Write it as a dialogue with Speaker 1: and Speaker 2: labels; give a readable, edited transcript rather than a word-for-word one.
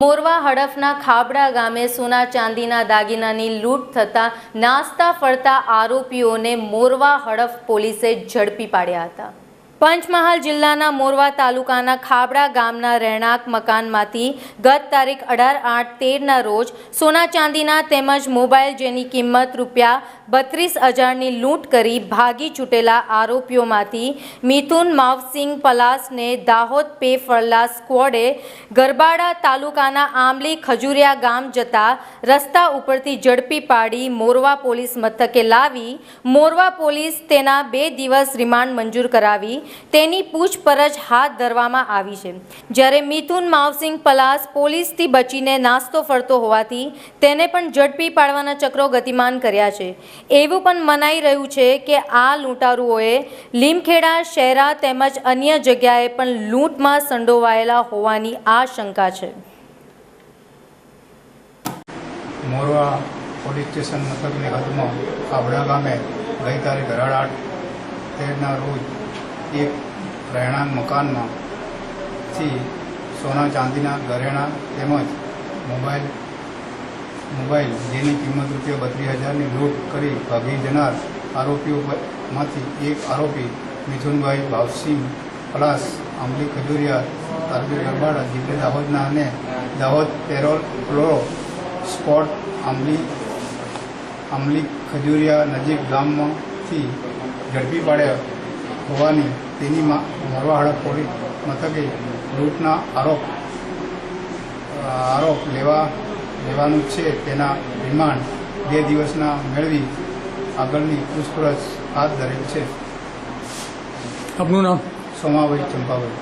Speaker 1: મોરવા હડફના ખાબડા ગામે સોના ચાંદીના દાગીનાની લૂંટ થતા નાસ્તા ફરતા આરોપીઓને મોરવા હડફ પોલીસે ઝડપી પાડ્યા હતા। પંચમહાલ જિલ્લાના મોરવા તાલુકાના ખાબડા ગામના રહેણાંક મકાનમાંથી ગત તારીખ 18/8/13ના રોજ સોના ચાંદીના તેમજ મોબાઈલ જેની કિંમત ₹32,000ની લૂંટ કરી ભાગી છૂટેલા આરોપીઓમાંથી મિથુન માવસિંગ પલાસને દાહોદ પે ફરલા સ્ક્વોડે ગરબાડા તાલુકાના આંબલી ખજુરિયા ગામ જતા રસ્તા ઉપરથી ઝડપી પાડી મોરવા પોલીસ મથકે લાવી મોરવા પોલીસ તેના 2 દિવસ રિમાન્ડ મંજૂર કરાવી તેની પૂછપરછ હાથ ધરવામાં આવી છે। જ્યારે મિથુન માવસિંગ પલાસ પોલીસથી બચીને નાસ્તો ફરતો હોવાથી તેને પણ ઝડપી પાડવાના ચક્રો ગતિમાન કર્યા છે। એવું પણ મનાઈ રહ્યું છે કે આ લૂંટારુઓએ લીમખેડા શહેરા તેમજ અન્ય જગ્યાએ પણ લૂંટમાં સંડોવાયેલા હોવાની આશંકા છે।
Speaker 2: મોરવા પોલીસ સ્ટેશન મથકની હદમાં ખાબડા ગામે ગઈ તારીખ 18/8/13ના રોજ એક રહેણાંક મકાનમાંથી સોના ચાંદીના ઘરેણાં તેમજ મોબાઈલ જેની કિંમત ₹32,000ની લૂંટ કરી ભાગી જનાર આરોપીઓમાંથી એક આરોપી મિથુનભાઈ ભાવસિંહ પલાસ આંબલી ખજુરિયા તાલુકા ગરબાડા જિલ્લા દાહોદના અને દાહોદ પેરોલ સ્પોટ આંબલી ખજુરિયા નજીક ગામમાંથી ઝડપી પાડ્યા હોવાની તેની મોરવા હડફ પોલીસ મથકે લૂંટના આરોપ લેવાનું છે। તેના રિમાન્ડ 2 દિવસના મેળવી આગળની પૂછપરછ હાથ ધરેલ છે।
Speaker 3: આપનું નામ?
Speaker 2: સોમાભાઈ ચંપાભાઈ।